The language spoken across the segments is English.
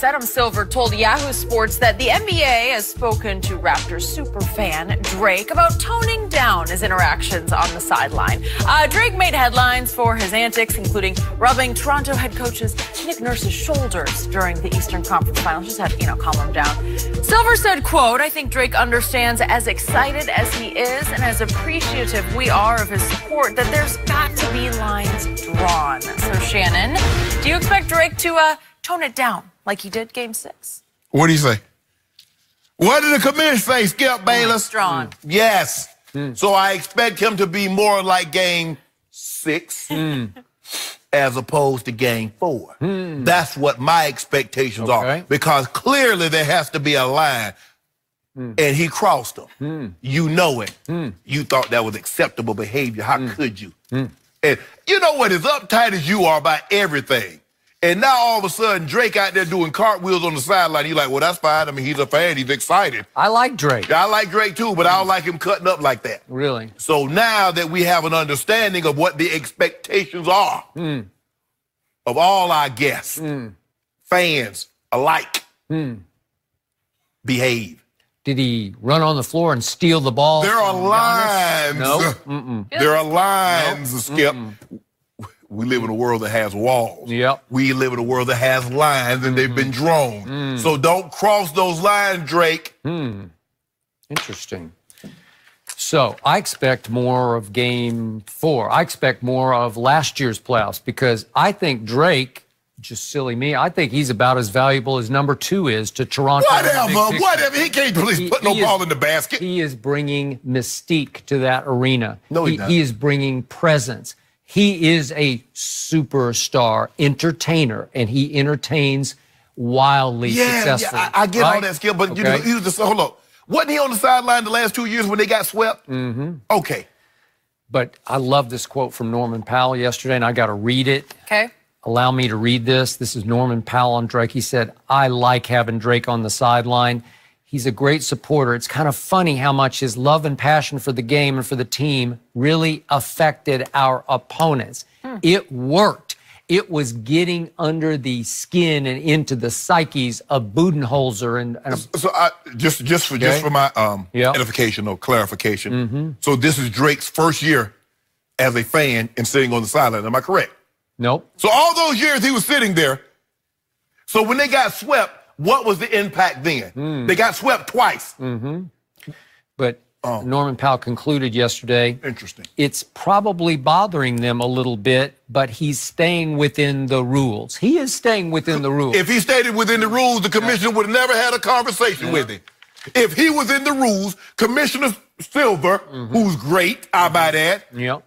Sports, Adam Silver told Yahoo Sports that the NBA has spoken to Raptors superfan Drake about toning down his interactions on the sideline. Drake made headlines for his antics, including rubbing Toronto head coach's Nick Nurse's shoulders during the Eastern Conference Finals. Just had, calm him down. Silver said, quote, "I think Drake understands as excited as he is and as appreciative we are of his support that there's got to be lines drawn." So, Shannon, do you expect Drake to tone it down like he did Game 6? What do you say? What did the commissioner say, Skip Bayless? Drawn. Yes. So I expect him to be more like Game 6 as opposed to Game 4. That's what my expectations are. Because clearly there has to be a line. And he crossed them. You know it. You thought that was acceptable behavior. How could you? And you know what? As uptight as you are about everything, and now all of a sudden Drake out there doing cartwheels on the sideline, you're like, well, that's fine. I mean, he's a fan. He's excited. I like Drake. I like Drake too, but I don't like him cutting up like that. Really? So now that we have an understanding of what the expectations are of all our guests, fans alike, behave. Did he run on the floor and steal the ball? There are lines. No. There are lines, Skip. We live in a world that has walls. Yep. We live in a world that has lines, and they've been drawn. So don't cross those lines, Drake. Interesting. So I expect more of Game 4. I expect more of last year's playoffs because I think Drake, just silly me, I think he's about as valuable as number 2 is to Toronto. Whatever. He can't put no ball in the basket. He is bringing mystique to that arena. No, he doesn't. He is bringing presence. He is a superstar entertainer, and he entertains wildly successfully. Yeah, I get all that, Skip, but he was hold on. Wasn't he on the sideline the last 2 years when they got swept? Okay. But I love this quote from Norman Powell yesterday, and I got to read it. Okay. Allow me to read this. This is Norman Powell on Drake. He said, "I like having Drake on the sideline. He's a great supporter. It's kind of funny how much his love and passion for the game and for the team really affected our opponents. It worked. It was getting under the skin and into the psyches of Budenholzer and so just for my edification or clarification. So this is Drake's first year as a fan and sitting on the sideline. Am I correct? Nope. So all those years he was sitting there. So when they got swept, what was the impact then? They got swept twice. But Norman Powell concluded yesterday. Interesting. It's probably bothering them a little bit, but he's staying within the rules. He is staying within the rules. If he stayed within the rules, the commissioner would have never had a conversation with him. If he was in the rules, Commissioner Silver, who's great, I buy that. Yep.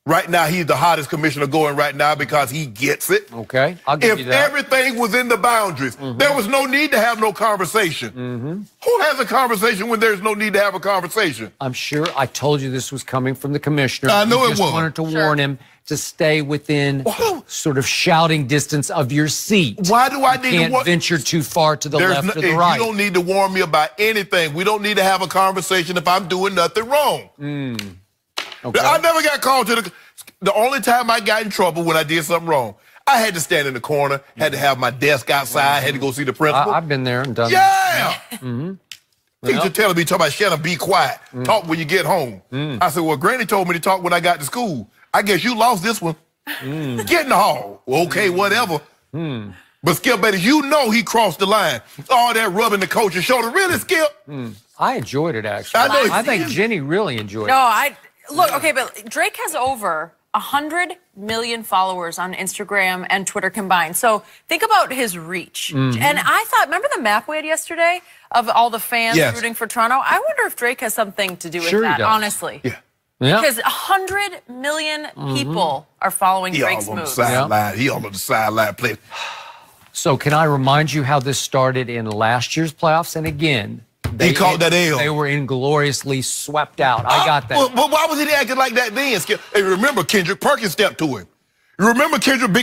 Right now, he's the hottest commissioner going right now because he gets it. Okay, I'll give you that. If everything was in the boundaries, there was no need to have no conversation. Who has a conversation when there's no need to have a conversation? I'm sure I told you this was coming from the commissioner. I know it was. I just wanted to warn him to stay within sort of shouting distance of your seat. Why do I need to can't venture too far to the left or the right. You don't need to warn me about anything. We don't need to have a conversation if I'm doing nothing wrong. Okay. I never got called to the only time I got in trouble when I did something wrong, I had to stand in the corner, had to have my desk outside, had to go see the principal. I've been there and done that. Teacher telling me, talking about, Shannon, be quiet. Talk when you get home. I said, well, Granny told me to talk when I got to school. I guess you lost this one. Get in the hall. Well, okay, whatever. But Skip, baby, you know he crossed the line. All that rubbing the coach's shoulder. Really, Skip? I enjoyed it, actually. I think Jenny really enjoyed it. Look, okay, but Drake has over 100 million followers on Instagram and Twitter combined. So think about his reach. And I thought, remember the map we had yesterday of all the fans rooting for Toronto? I wonder if Drake has something to do with that, honestly. Because 100 million people are following Drake's moves. He all on the sideline playing. So can I remind you how this started in last year's playoffs? And again, They caught that L. They were ingloriously swept out. I got that. Well, why was he acting like that then, Skip? Hey, remember, Kendrick Perkins stepped to him. You remember Kendrick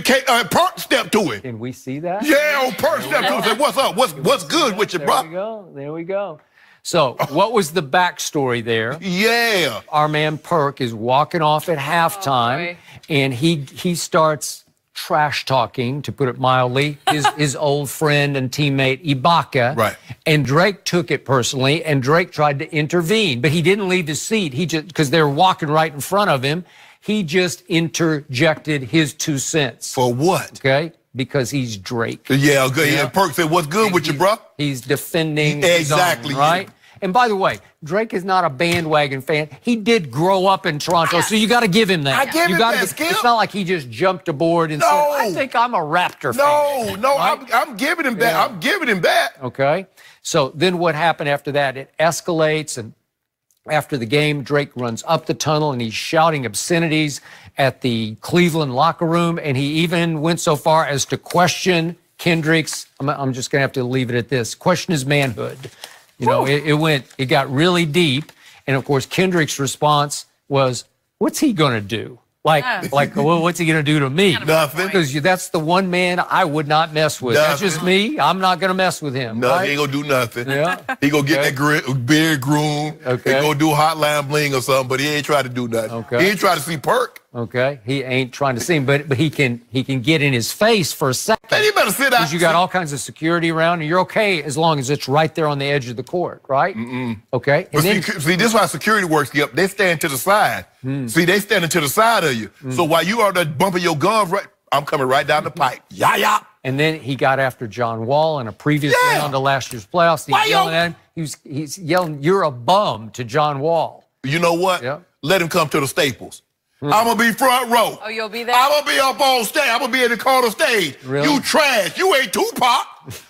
Perk stepped to him. Can we see that? Yeah, old Perk stepped to him and said, what's up? What's good with you, bro? There we go. So what was the backstory there? Yeah. Our man Perk is walking off at halftime, and he starts trash talking, to put it mildly, his old friend and teammate Ibaka. Right. And Drake took it personally, and Drake tried to intervene, but he didn't leave his seat. He just, because they were walking right in front of him, he just interjected his 2 cents. For what? Okay? Because he's Drake. Yeah, okay. Yeah. Perk said, what's good with you, bro? He's defending exactly his own, right? And by the way, Drake is not a bandwagon fan. He did grow up in Toronto, so you got to give him that. I give him that, Skip. It's not like he just jumped aboard and said, I think I'm a Raptor fan. No, right? I'm giving him that. I'm giving him that. Okay. So then what happened after that? It escalates, and after the game, Drake runs up the tunnel, and he's shouting obscenities at the Cleveland locker room, and he even went so far as to question Kendrick's, I'm just going to have to leave it at this, question his manhood. You know, it got really deep. And of course, Kendrick's response was, what's he going to do? Like, well, what's he going to do to me? Nothing. Because that's the one man I would not mess with. Nothing. That's just me. I'm not going to mess with him. No, right? he ain't going to do nothing. Yeah. He going to get that beard groomed. Okay. He going to do hotline bling or something, but he ain't trying to do nothing. Okay. He ain't trying to see Perk. Okay, he ain't trying to see him, but he can get in his face for a second. Man, you better sit down. Because you got all kinds of security around, and you're okay as long as it's right there on the edge of the court, right? Okay. But see, this is how security works. Yep, they stand to the side. See, they standing to the side of you. So while you are there bumping your guns, right, I'm coming right down the pipe. Yeah. And then he got after John Wall in a previous round of last year's playoffs. He's yelling at him. He's yelling, "You're a bum" to John Wall. You know what? Yep. Let him come to the Staples. I'm going to be front row. Oh, you'll be there? I'm going to be up on stage. I'm going to be in the corner stage. Really? You trash. You ain't Tupac.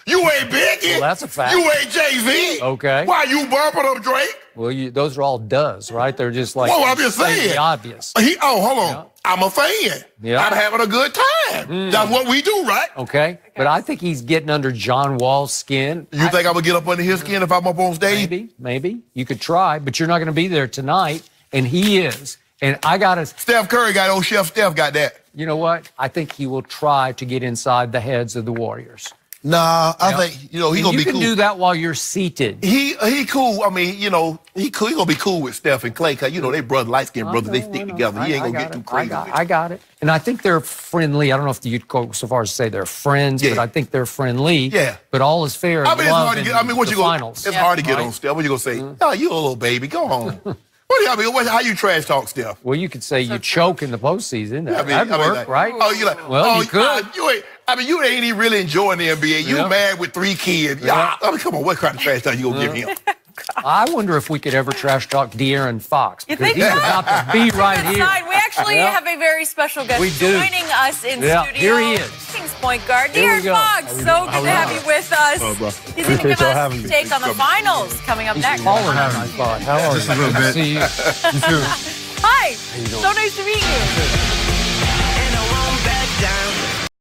You ain't Biggie. Well, that's a fact. You ain't Jay-Z. Okay. Why you bumping up Drake? Well, those are all does, right? They're just like Well, I'm just saying. obvious. Hold on. Yeah. I'm a fan. Yeah. I'm having a good time. That's what we do, right? Okay. But I think he's getting under John Wall's skin. You think I'm going to get up under his skin if I'm up on stage? Maybe. You could try, but you're not going to be there tonight, and he is. And I got to... Steph Curry got old Chef Steph got that. You know what? I think he will try to get inside the heads of the Warriors. Nah, I think, he's going to be cool. You can do that while you're seated. He cool. I mean, he cool. He going to be cool with Steph and Clay because, they brother, light-skinned brothers. They stick together. He ain't going to get too crazy. I got it. And I think they're friendly. I don't know if you'd go so far as to say they're friends, but I think they're friendly. Yeah. But all is fair. I mean, it's hard to get. I mean, what you going? It's hard to get on Steph. What you going to say? Oh, you a little baby. Go home. How you trash talk, Steph? Well, you could say you choke in the postseason. That'd work, right? Oh, you like? Well, you could. You ain't even really enjoying the NBA. You married with 3 kids. Yeah. I mean, come on. What kind of trash talk you gonna give him? I wonder if we could ever trash talk De'Aaron Fox. You think he's about to be right here. We actually have a very special guest joining us in studio. Here he is. Kings point guard De'Aaron Fox. So good to have you with us. He's going to give us his take on the finals coming up next. How are you? Just a little bit. See you. You too. Hi. So nice to meet you.